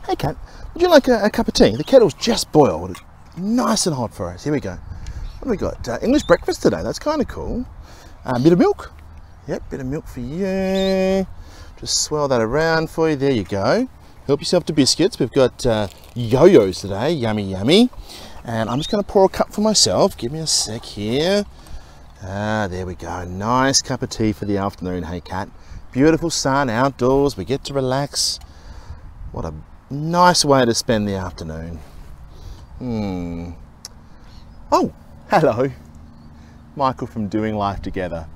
Hey Cat, would you like a cup of tea? The kettle's just boiled. It's nice and hot for us. Here we go. What have we got? English breakfast today. That's kind of cool. Bit of milk. Yep, bit of milk for you. Just swirl that around for you. There you go. Help yourself to biscuits. We've got yo-yos today. Yummy, yummy. And I'm just going to pour a cup for myself. Give me a sec here. There we go. Nice cup of tea for the afternoon. Hey Cat. Beautiful sun outdoors. We get to relax. What a nice way to spend the afternoon. Oh, hello. Michael from Doing Life Together.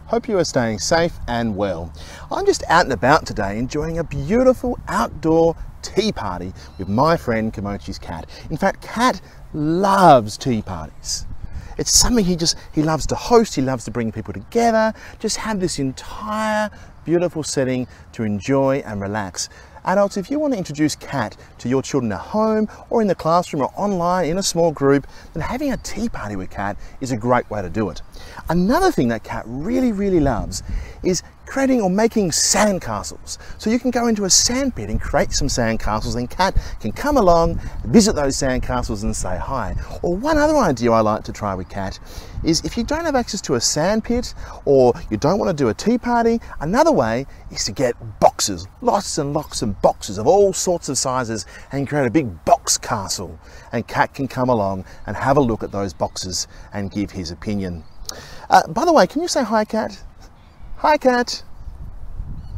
Hope you are staying safe and well. I'm just out and about today enjoying a beautiful outdoor tea party with my friend Kimochis' cat. In fact, Cat loves tea parties. It's something he loves to host, he loves to bring people together, just have this entire beautiful setting to enjoy and relax. Adults, if you want to introduce Cat to your children at home or in the classroom or online in a small group, then having a tea party with Cat is a great way to do it. Another thing that Cat really, really loves is creating or making sand castles. So you can go into a sand pit and create some sand castles, and Cat can come along, visit those sand castles and say hi. Or one other idea I like to try with Cat is if you don't have access to a sand pit or you don't want to do a tea party, another way is to get boxes, lots and lots of boxes of all sorts of sizes, and create a big box castle. And Cat can come along and have a look at those boxes and give his opinion. By the way, can you say hi, Cat? Hi, Cat.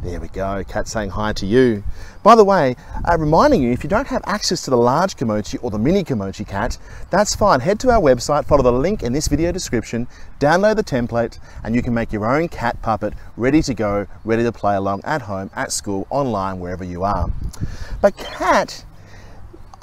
There we go, Cat saying hi to you. By the way, reminding you, if you don't have access to the large Kimochi or the mini Kimochi Cat, that's fine. Head to our website, follow the link in this video description, download the template, and you can make your own cat puppet ready to go, ready to play along at home, at school, online, wherever you are. But Cat,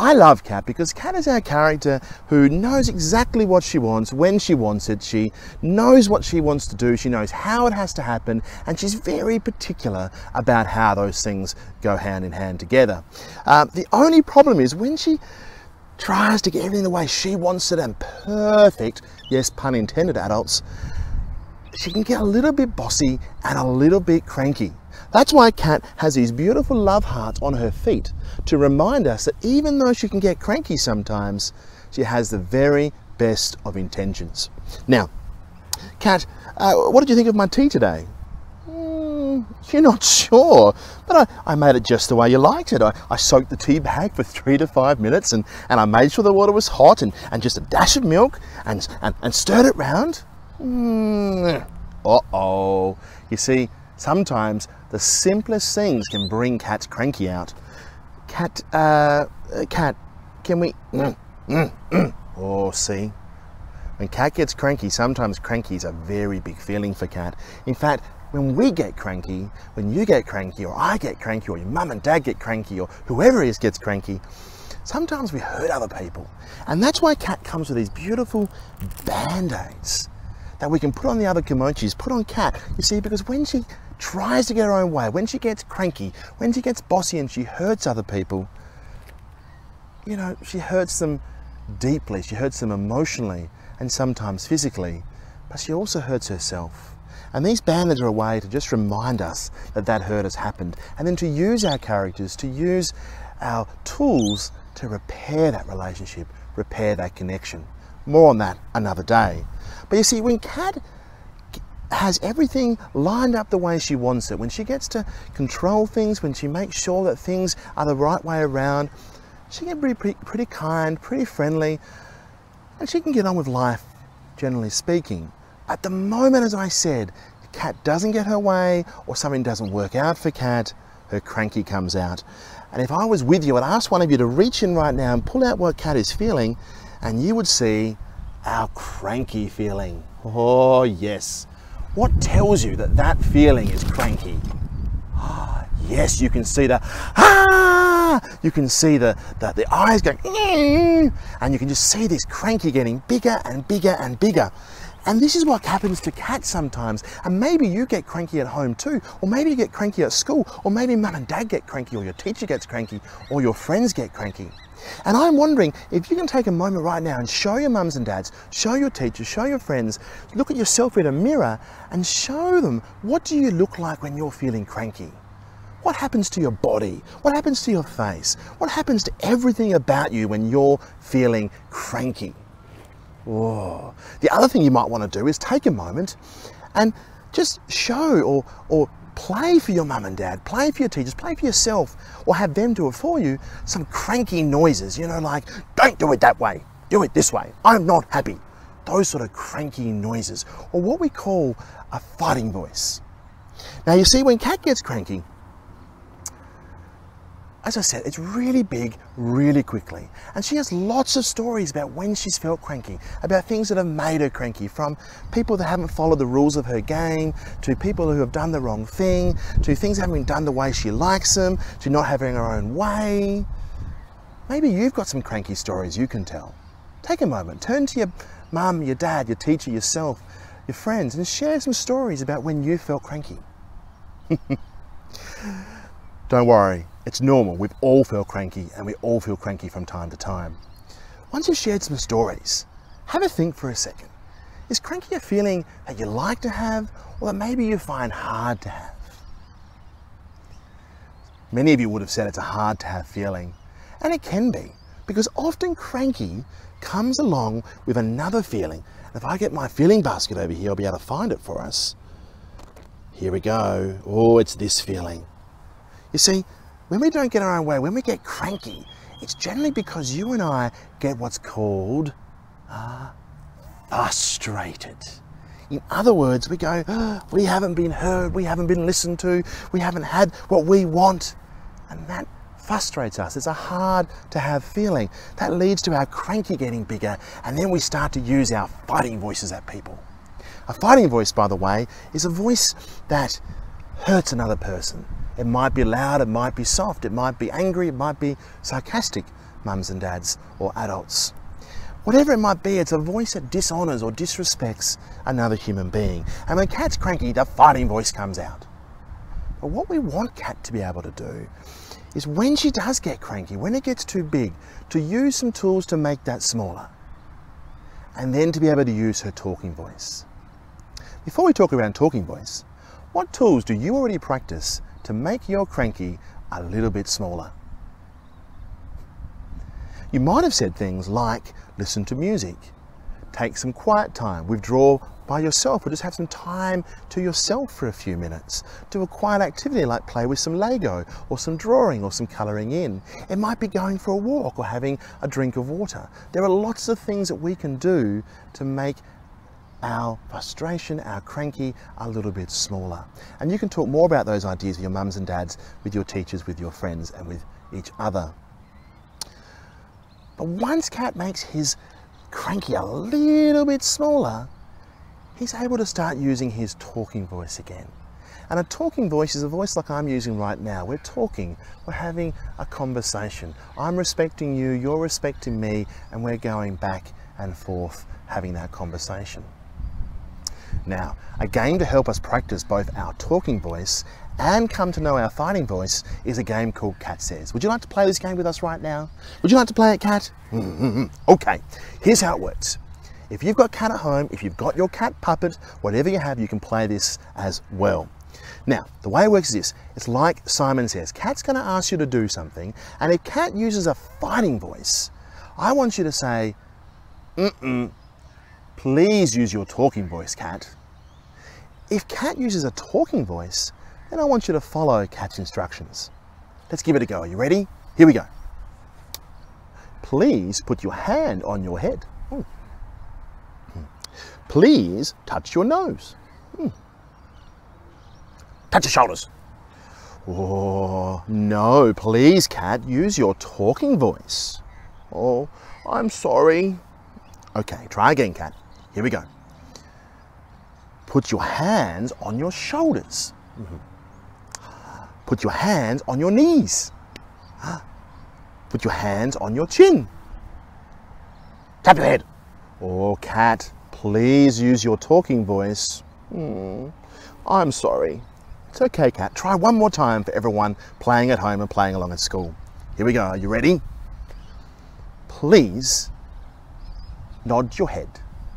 I love Cat because Cat is our character who knows exactly what she wants, when she wants it. She knows what she wants to do. She knows how it has to happen, and she's very particular about how those things go hand in hand together. The only problem is when she tries to get everything the way she wants it and perfect, yes, pun intended, adults, she can get a little bit bossy and a little bit cranky. That's why Cat has these beautiful love hearts on her feet to remind us that even though she can get cranky sometimes, she has the very best of intentions. Now, Cat, what did you think of my tea today? You're not sure, but I made it just the way you liked it. I soaked the tea bag for 3 to 5 minutes and I made sure the water was hot and just a dash of milk and stirred it round. Uh-oh. You see, sometimes the simplest things can bring Cat's cranky out. Cat, can we... Oh, see? When Cat gets cranky, sometimes cranky is a very big feeling for Cat. In fact, when we get cranky, when you get cranky, or I get cranky, or your mum and dad get cranky, or whoever it is gets cranky, sometimes we hurt other people. And that's why Cat comes with these beautiful Band-Aids that we can put on the other Kimochis, put on Cat, you see, because when she tries to get her own way, when she gets cranky, when she gets bossy and she hurts other people, you know, she hurts them deeply, she hurts them emotionally and sometimes physically, but she also hurts herself. And these Band-Aids are a way to just remind us that that hurt has happened, and then to use our characters, to use our tools to repair that relationship, repair that connection. More on that another day. But you see, when Cat has everything lined up the way she wants it, when she gets to control things, when she makes sure that things are the right way around, she can be pretty kind, pretty friendly, and she can get on with life, generally speaking. At the moment, as I said, Cat doesn't get her way or something doesn't work out for Cat, her cranky comes out. And if I was with you, I'd ask one of you to reach in right now and pull out what Cat is feeling, and you would see our cranky feeling. Oh, yes. What tells you that that feeling is cranky? Yes, you can see the you can see the eyes going, and you can just see this cranky getting bigger and bigger and bigger. And this is what happens to Cat sometimes. And maybe you get cranky at home too, or maybe you get cranky at school, or maybe mum and dad get cranky, or your teacher gets cranky, or your friends get cranky. And I'm wondering if you can take a moment right now and show your mums and dads, show your teachers, show your friends, look at yourself in a mirror and show them, what do you look like when you're feeling cranky? What happens to your body? What happens to your face? What happens to everything about you when you're feeling cranky? Oh. The other thing you might want to do is take a moment and just show or play for your mum and dad, play for your teachers, play for yourself, or have them do it for you, some cranky noises, you know, like, don't do it that way, do it this way, I'm not happy. Those sort of cranky noises, or what we call a fighting voice. Now you see, when Kat gets cranky, as I said, it's really big, really quickly. And she has lots of stories about when she's felt cranky, about things that have made her cranky, from people that haven't followed the rules of her game, to people who have done the wrong thing, to things that haven't been done the way she likes them, to not having her own way. Maybe you've got some cranky stories you can tell. Take a moment, turn to your mum, your dad, your teacher, yourself, your friends, and share some stories about when you felt cranky. Don't worry, it's normal. We've all felt cranky, and we all feel cranky from time to time. Once you've shared some stories, have a think for a second. Is cranky a feeling that you like to have, or that maybe you find hard to have? Many of you would have said it's a hard to have feeling, and it can be, because often cranky comes along with another feeling. If I get my feeling basket over here, I'll be able to find it for us. Here we go. Oh, it's this feeling. You see, when we don't get our own way, when we get cranky, it's generally because you and I get what's called frustrated. In other words, we go, oh, we haven't been heard, we haven't been listened to, we haven't had what we want, and that frustrates us. It's a hard to have feeling. That leads to our cranky getting bigger, and then we start to use our fighting voices at people. A fighting voice, by the way, is a voice that hurts another person. It might be loud, it might be soft, it might be angry, it might be sarcastic, mums and dads or adults. Whatever it might be, it's a voice that dishonours or disrespects another human being. And when Kat's cranky, the fighting voice comes out. But what we want Kat to be able to do is, when she does get cranky, when it gets too big, to use some tools to make that smaller. And then to be able to use her talking voice. Before we talk around talking voice, what tools do you already practice to make your cranky a little bit smaller? You might have said things like, listen to music, take some quiet time, withdraw by yourself, or just have some time to yourself for a few minutes. Do a quiet activity like play with some Lego, or some drawing, or some colouring in. It might be going for a walk or having a drink of water. There are lots of things that we can do to make our frustration, our cranky, a little bit smaller. And you can talk more about those ideas with your mums and dads, with your teachers, with your friends, and with each other. But once Kat makes his cranky a little bit smaller, he's able to start using his talking voice again. And a talking voice is a voice like I'm using right now. We're talking, we're having a conversation. I'm respecting you, you're respecting me, and we're going back and forth having that conversation. Now, a game to help us practice both our talking voice and come to know our fighting voice is a game called Kat Says. Would you like to play this game with us right now? Would you like to play it, Kat? Okay, here's how it works. If you've got Kat at home, if you've got your cat puppet, whatever you have, you can play this as well. Now, the way it works is this. It's like Simon Says. Kat's going to ask you to do something, and if Kat uses a fighting voice, I want you to say, please use your talking voice, Kat. If Kat uses a talking voice, then I want you to follow Kat's instructions. Let's give it a go. Are you ready? Here we go. Please put your hand on your head. Please touch your nose. Touch your shoulders. Oh, no, please, Kat, use your talking voice. Oh, I'm sorry. Okay, try again, Kat. Here we go. Put your hands on your shoulders. Put your hands on your knees. Put your hands on your chin. Tap your head. Oh, Kat, please use your talking voice. I'm sorry. It's okay, Kat. Try one more time for everyone playing at home and playing along at school. Here we go. Are you ready? Please nod your head.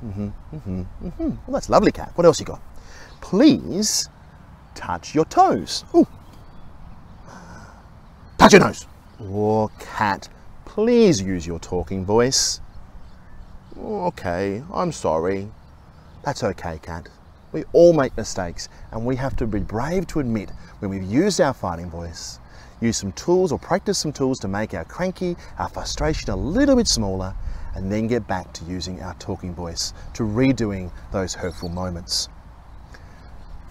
Well, that's lovely, Kat. What else you got? Please touch your toes. Ooh. Shut your nose. Oh, Cat, please use your talking voice. Okay, I'm sorry. That's okay, Cat. We all make mistakes, and we have to be brave to admit when we've used our fighting voice. Use some tools or practice some tools to make our cranky, our frustration a little bit smaller, and then get back to using our talking voice, to redoing those hurtful moments.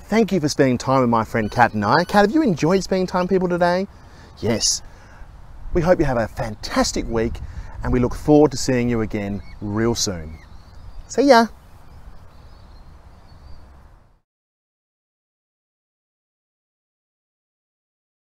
Thank you for spending time with my friend Kat and I. Kat, have you enjoyed spending time with people today? Yes. We hope you have a fantastic week, and we look forward to seeing you again real soon. See ya.